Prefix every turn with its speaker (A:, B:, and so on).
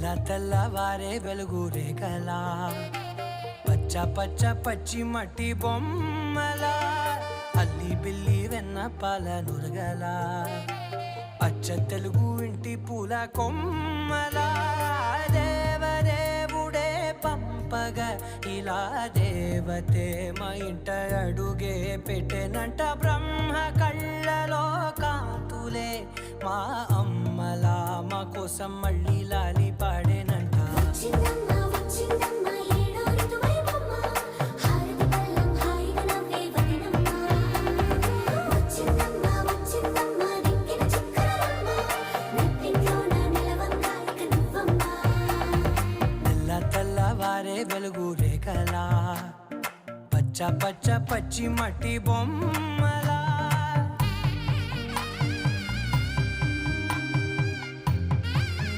A: తెల్ల తెల్లవారే వెలుగు రేఖలా పచ్చ పచ్చ పచ్చి మట్టి బొమ్మలా అల్లి బిల్లి వెన్న పాల నురగలా అచ్చ తెలుగు ఇంటి పూల కొమ్మలా దేవదేవుడే పంపగా ఇలా దేవతే మా ఇంట అడుగే పెట్టెనంట బ్రహ్మ కళ్ళలో కాంతులే మా అమ్మలా మా కోసం మళ్ళీ లాలి పాడేనంట. తెల్ల తెల్లవారే వెలుగు రేఖలా పచ్చ పచ్చ పచ్చి మట్టి బొమ్మ